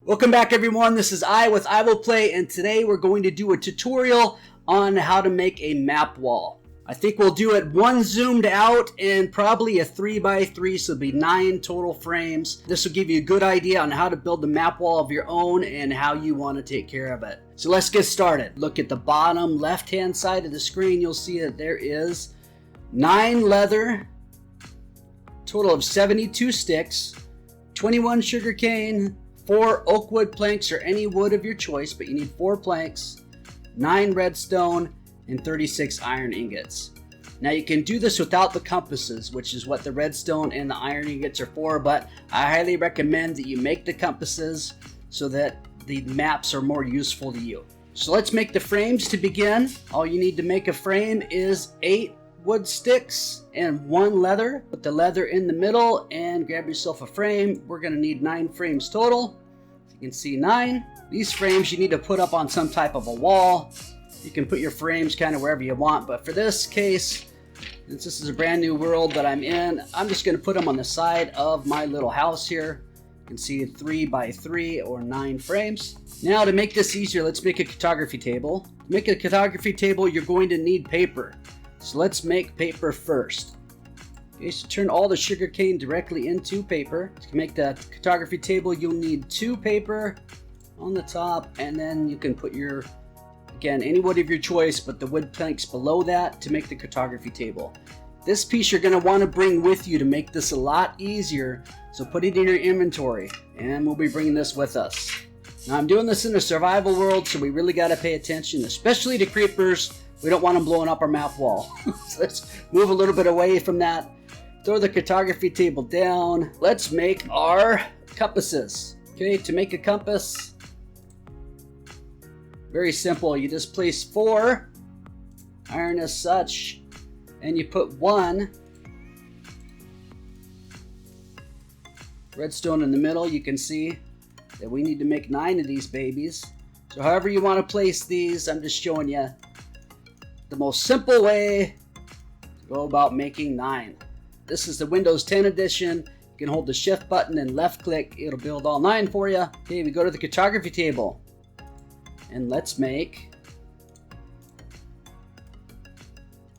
Welcome back everyone, this is I with EyeWillPlay, and today we're going to do a tutorial on how to make a map wall. I think we'll do it one zoomed out and probably a 3x3, so it'll be 9 total frames. This will give you a good idea on how to build the map wall of your own and how you want to take care of it. So let's get started. Look at the bottom left hand side of the screen, you'll see that there is 9 leather, total of 72 sticks, 21 sugarcane, 4 oak wood planks or any wood of your choice, but you need 4 planks, 9 redstone, and 36 iron ingots. Now you can do this without the compasses, which is what the redstone and the iron ingots are for, but I highly recommend that you make the compasses so that the maps are more useful to you. So let's make the frames to begin. All you need to make a frame is 8 wood sticks and 1 leather. Put the leather in the middle and grab yourself a frame. We're going to need 9 frames total. You can see 9. These frames you need to put up on some type of a wall. You can put your frames kind of wherever you want, but for this case, since this is a brand new world that I'm in, I'm just going to put them on the side of my little house here. You can see 3x3 or 9 frames. Now to make this easier, let's make a cartography table. To make a cartography table, you're going to need paper. So let's make paper first. Okay, so turn all the sugarcane directly into paper. To make the cartography table, you'll need 2 paper on the top, and then you can put your, again, any wood of your choice, but the wood planks below that to make the cartography table. This piece you're going to want to bring with you to make this a lot easier, so put it in your inventory, and we'll be bringing this with us. Now I'm doing this in a survival world, so we really got to pay attention, especially to creepers. We don't want them blowing up our map wall. So let's move a little bit away from that. Throw the cartography table down. Let's make our compasses. Okay, to make a compass, very simple. You just place 4 iron as such, and you put 1 redstone in the middle. You can see that we need to make 9 of these babies. So however you want to place these, I'm just showing you the most simple way to go about making 9. This is the Windows 10 edition. You can hold the shift button and left click. It'll build all 9 for you. Okay, we go to the cartography table. And let's make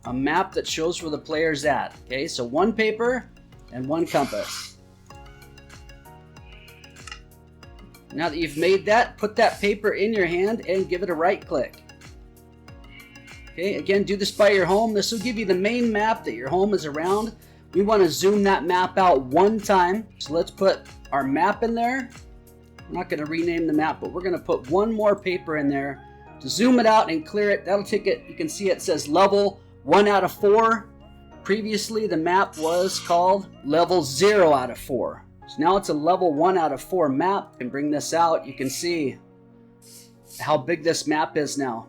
a map that shows where the player's at. Okay, so 1 paper and 1 compass. Now that you've made that, put that paper in your hand and give it a right click. Okay, again, do this by your home. This will give you the main map that your home is around. We want to zoom that map out 1 time. So let's put our map in there. I'm not going to rename the map, but we're going to put 1 more paper in there to zoom it out and clear it. That'll take it. You can see it says level 1 out of 4. Previously, the map was called level 0 out of 4. So now it's a level 1 out of 4 map. And bring this out. You can see how big this map is now.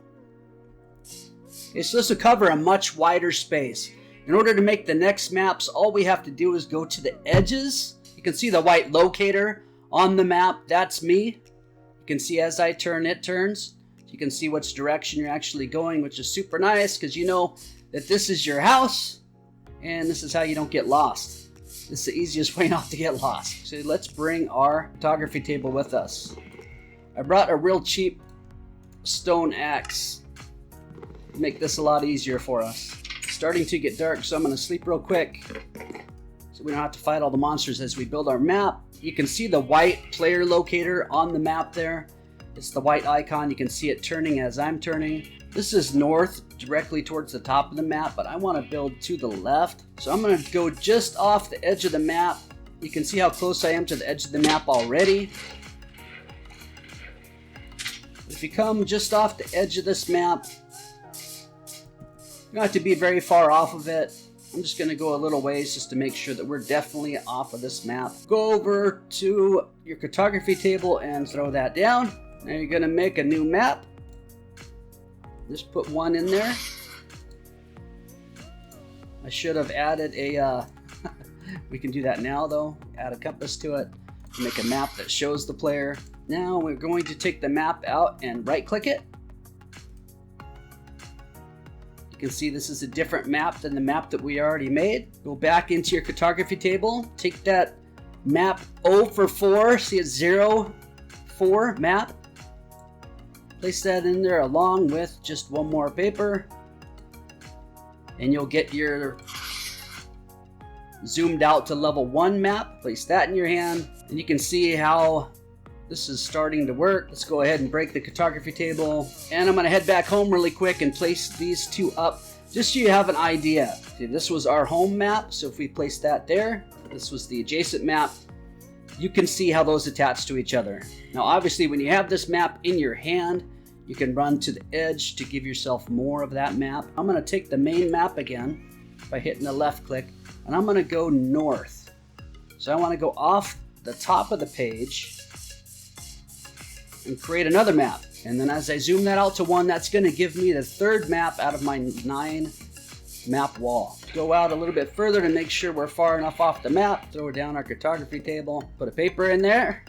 Okay, so this will cover a much wider space. In order to make the next maps, all we have to do is go to the edges. You can see the white locator on the map. That's me. You can see as I turn, it turns. You can see which direction you're actually going, which is super nice because you know that this is your house and this is how you don't get lost. This is the easiest way not to get lost. So let's bring our photography table with us. I brought a real cheap stone axe. Make this a lot easier for us. It's starting to get dark, so I'm going to sleep real quick so we don't have to fight all the monsters as we build our map. You can see the white player locator on the map there. It's the white icon. You can see it turning as I'm turning. This is north, directly towards the top of the map, but I want to build to the left. So I'm going to go just off the edge of the map. You can see how close I am to the edge of the map already. If you come just off the edge of this map, you don't have to be very far off of it. I'm just going to go a little ways just to make sure that we're definitely off of this map. Go over to your cartography table and throw that down. Now you're going to make a new map. Just put 1 in there. I should have added a, we can do that now though. Add a compass to it. Make a map that shows the player. Now we're going to take the map out and right click it. You can see this is a different map than the map that we already made. Go back into your cartography table, take that map 0 for 4, see it's 0, 4 map. Place that in there along with just one more paper, and you'll get your zoomed out to level 1 map. Place that in your hand, and you can see how this is starting to work. Let's go ahead and break the cartography table, and I'm going to head back home really quick and place these 2 up just so you have an idea. See, this was our home map, so if we place that there, this was the adjacent map. You can see how those attach to each other. Now obviously when you have this map in your hand, you can run to the edge to give yourself more of that map. I'm going to take the main map again by hitting the left click, and I'm going to go north. So I want to go off the top of the page and create another map. And then as I zoom that out to 1, that's going to give me the 3rd map out of my 9 map wall. Go out a little bit further to make sure we're far enough off the map. Throw down our cartography table, put a paper in there,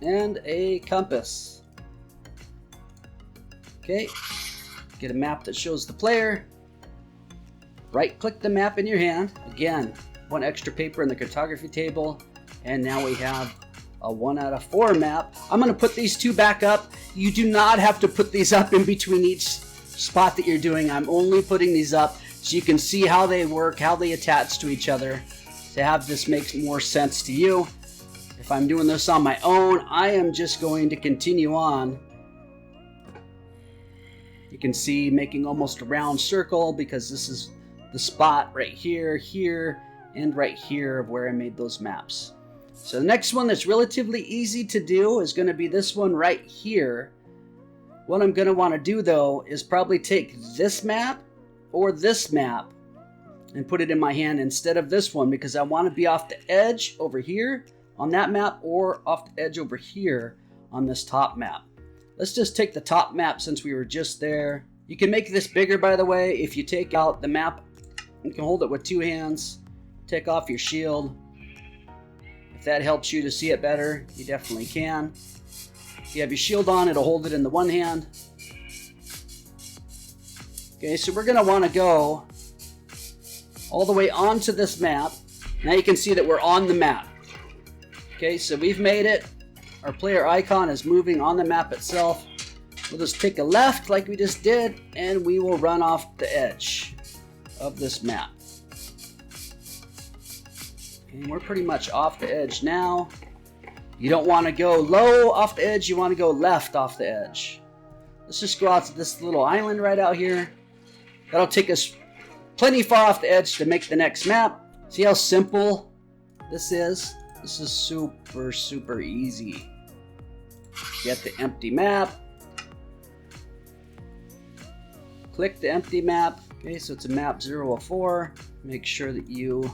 and a compass. Okay, get a map that shows the player. Right click the map in your hand. Again, 1 extra paper in the cartography table, and now we have a 1 out of 4 map. I'm going to put these 2 back up. You do not have to put these up in between each spot that you're doing. I'm only putting these up so you can see how they work, how they attach to each other, to have this make more sense to you. If I'm doing this on my own, I am just going to continue on. You can see making almost a round circle because this is the spot right here, here, and right here of where I made those maps. So the next one that's relatively easy to do is going to be this one right here. What I'm going to want to do though is probably take this map or this map and put it in my hand instead of this one, because I want to be off the edge over here on that map or off the edge over here on this top map. Let's just take the top map since we were just there. You can make this bigger, by the way. If you take out the map, you can hold it with 2 hands, take off your shield. If that helps you to see it better, you definitely can. If you have your shield on, it'll hold it in the one hand. Okay, so we're going to want to go all the way onto this map. Now you can see that we're on the map. Okay, so we've made it. Our player icon is moving on the map itself. We'll just take a left like we just did, and we will run off the edge of this map. And we're pretty much off the edge now. You don't want to go low off the edge, you want to go left off the edge. Let's just go out to this little island right out here. That'll take us plenty far off the edge to make the next map. See how simple this is? This is super, super easy. Get the empty map. Click the empty map. Okay, so it's a map 0 of 4. Make sure that you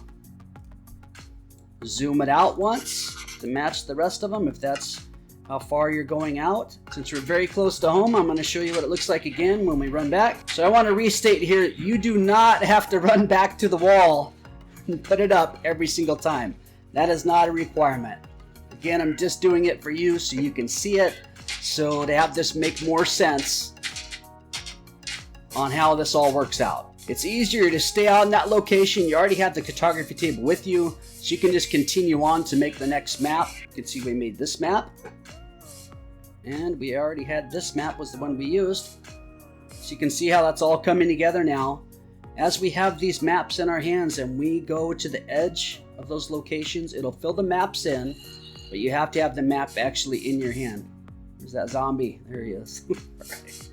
zoom it out once to match the rest of them if that's how far you're going out. Since we're very close to home, I'm going to show you what it looks like again when we run back. So I want to restate here, you do not have to run back to the wall and put it up every single time. That is not a requirement. Again, I'm just doing it for you so you can see it, so to have this make more sense on how this all works out. It's easier to stay out in that location. You already have the cartography table with you, so you can just continue on to make the next map. You can see we made this map, and we already had this map was the one we used. So you can see how that's all coming together now. As we have these maps in our hands and we go to the edge of those locations, it'll fill the maps in, but you have to have the map actually in your hand. There's that zombie. There he is. All right.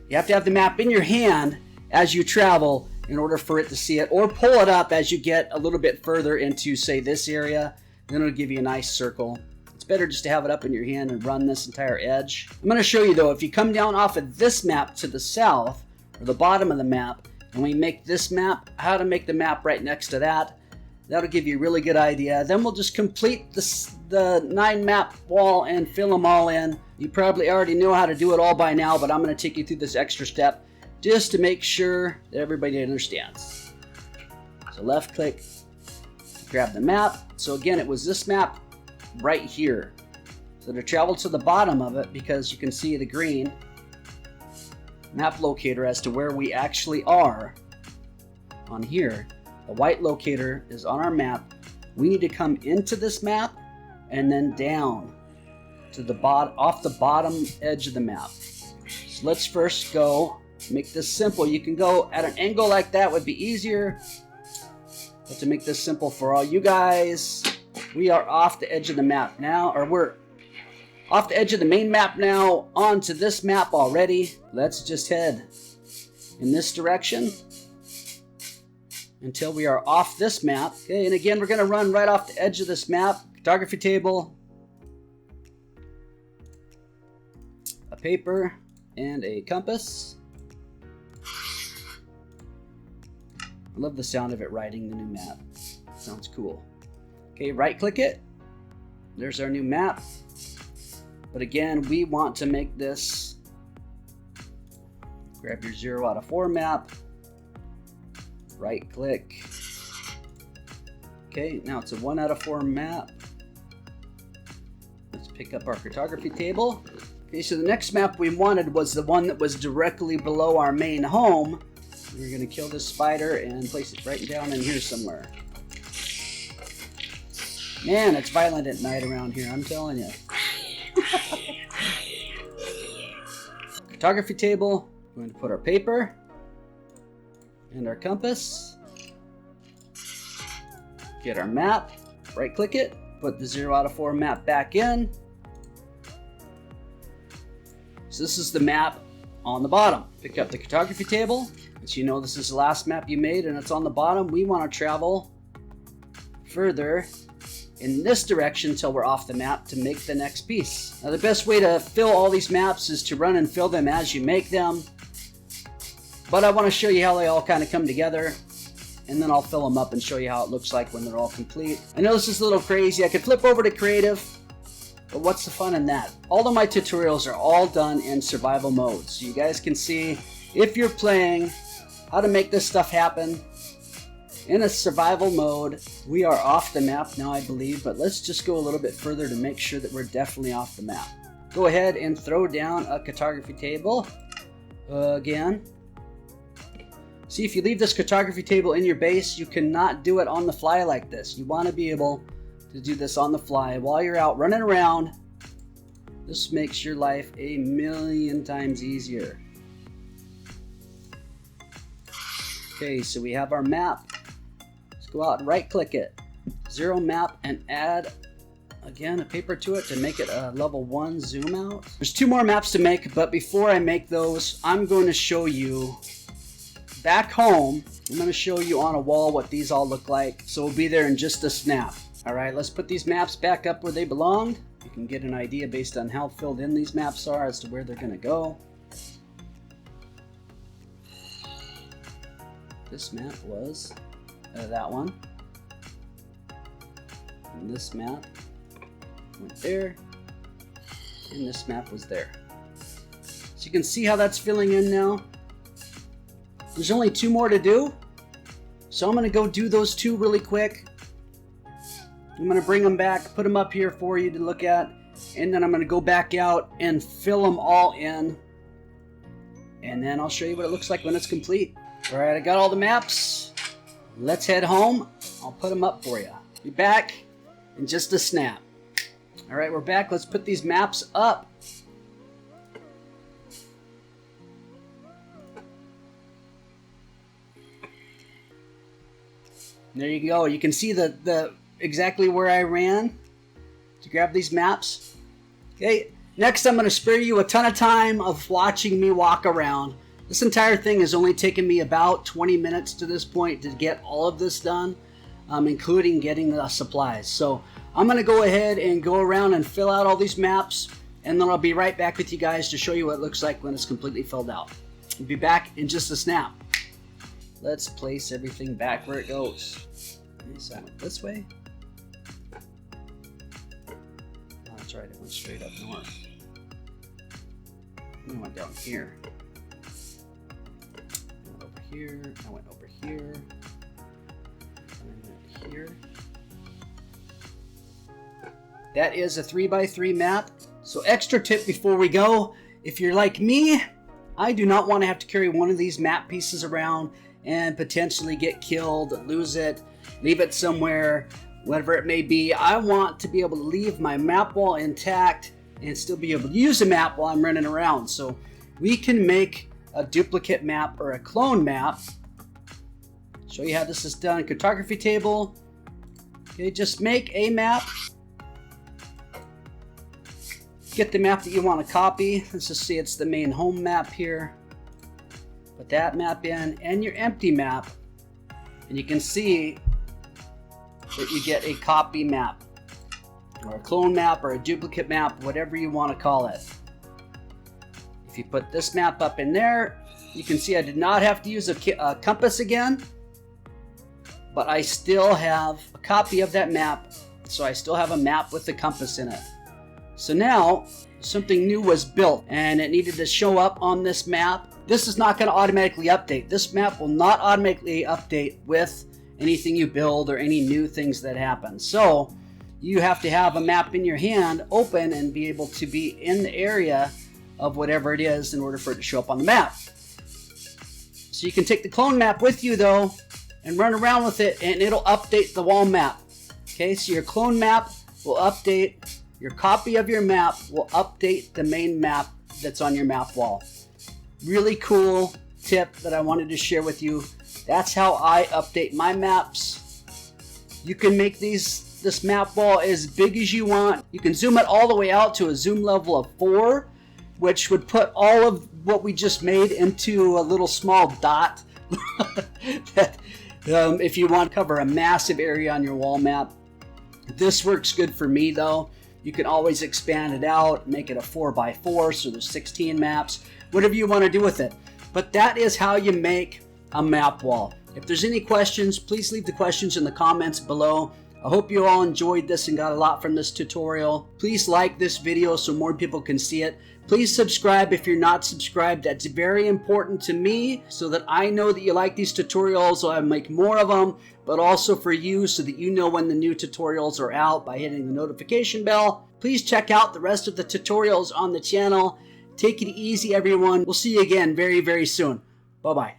You have to have the map in your hand as you travel in order for it to see it, or pull it up as you get a little bit further into, say, this area. Then it'll give you a nice circle. It's better just to have it up in your hand and run this entire edge. I'm going to show you though, if you come down off of this map to the south, or the bottom of the map, and we make this map, how to make the map right next to that. That'll give you a really good idea. Then we'll just complete the 9 map wall and fill them all in. You probably already know how to do it all by now, but I'm going to take you through this extra step just to make sure that everybody understands. So left click, grab the map. So again, it was this map right here. So to travel to the bottom of it, because you can see the green map locator as to where we actually are on here. The white locator is on our map. We need to come into this map and then down to the off the bottom edge of the map. So let's first go make this simple. You can go at an angle like that, would be easier. But to make this simple for all you guys, we are off the edge of the map now, or we're off the edge of the main map now onto this map already. Let's just head in this direction until we are off this map. Okay, and again, we're going to run right off the edge of this map. Photography table, a paper, and a compass. I love the sound of it writing the new map. Sounds cool. Okay, right click it. There's our new map. But again, we want to make this, grab your 0 out of 4 map, right click. Okay, now it's a 1 out of 4 map. Let's pick up our photography table. Okay, so the next map we wanted was the one that was directly below our main home. We're gonna kill this spider and place it right down in here somewhere. Man, it's violent at night around here, I'm telling you. Photography table, we're going to put our paper and our compass. Get our map, right click it, put the 0 out of 4 map back in. So this is the map on the bottom. Pick up the photography table, as you know this is the last map you made and it's on the bottom. We want to travel further in this direction until we're off the map to make the next piece. Now the best way to fill all these maps is to run and fill them as you make them. But I want to show you how they all kind of come together, and then I'll fill them up and show you how it looks like when they're all complete. I know this is a little crazy. I could flip over to creative, but what's the fun in that? All of my tutorials are all done in survival mode, so you guys can see if you're playing how to make this stuff happen in a survival mode. We are off the map now, I believe, but let's just go a little bit further to make sure that we're definitely off the map. Go ahead and throw down a photography table again. See, if you leave this photography table in your base, you cannot do it on the fly like this. You want to be able to do this on the fly while you're out running around. This makes your life a million times easier. Okay, so we have our map. Go out and right click it, 0 map, and add again a paper to it to make it a level 1 zoom out. There's 2 more maps to make, but before I make those, I'm going to show you back home. I'm going to show you on a wall what these all look like, so we'll be there in just a snap. Alright, let's put these maps back up where they belonged. You can get an idea based on how filled in these maps are as to where they're going to go. This map was that one, and this map went there, and this map was there. So you can see how that's filling in now. There's only 2 more to do, so I'm going to go do those 2 really quick. I'm going to bring them back, put them up here for you to look at, and then I'm going to go back out and fill them all in, and then I'll show you what it looks like when it's complete. Alright, I got all the maps. Let's head home. I'll put them up for you. Be back in just a snap. Alright, we're back. Let's put these maps up. There you go. You can see the exactly where I ran to grab these maps. Okay, next I'm going to spare you a ton of time of watching me walk around. This entire thing has only taken me about 20 minutes to this point to get all of this done, including getting the supplies. So I'm going to go ahead and go around and fill out all these maps, and then I'll be right back with you guys to show you what it looks like when it's completely filled out. I'll be back in just a snap. Let's place everything back where it goes. So I went this way. Oh, that's right, it went straight up north. I went down here. Here, I went over here, and I went here. That is a 3x3 map. So extra tip before we go, if you're like me, I do not want to have to carry one of these map pieces around and potentially get killed, lose it, leave it somewhere, whatever it may be. I want to be able to leave my map wall intact and still be able to use a map while I'm running around. So we can make a duplicate map or a clone map. Show you how this is done. Cartography table. Okay, just make a map. Get the map that you want to copy. Let's just say it's the main home map here. Put that map in and your empty map. And you can see that you get a copy map, or a clone map, or a duplicate map, whatever you want to call it. If you put this map up in there, you can see I did not have to use a compass again, but I still have a copy of that map, so I still have a map with the compass in it. So now something new was built and it needed to show up on this map. This is not going to automatically update. This map will not automatically update with anything you build or any new things that happen. So you have to have a map in your hand open and be able to be in the area of whatever it is in order for it to show up on the map. So you can take the clone map with you though and run around with it, and it'll update the wall map. Okay, so your clone map will update, your copy of your map will update the main map that's on your map wall. Really cool tip that I wanted to share with you. That's how I update my maps. You can make this map wall as big as you want. You can zoom it all the way out to a zoom level of 4, which would put all of what we just made into a little small dot. If you want to cover a massive area on your wall map. This works good for me though. You can always expand it out, make it a 4x4, so there's 16 maps, whatever you want to do with it. But that is how you make a map wall. If there's any questions, please leave the questions in the comments below. I hope you all enjoyed this and got a lot from this tutorial. Please like this video so more people can see it. Please subscribe if you're not subscribed. That's very important to me so that I know that you like these tutorials, so I make more of them, but also for you so that you know when the new tutorials are out by hitting the notification bell. Please check out the rest of the tutorials on the channel. Take it easy, everyone. We'll see you again very, very soon. Bye-bye.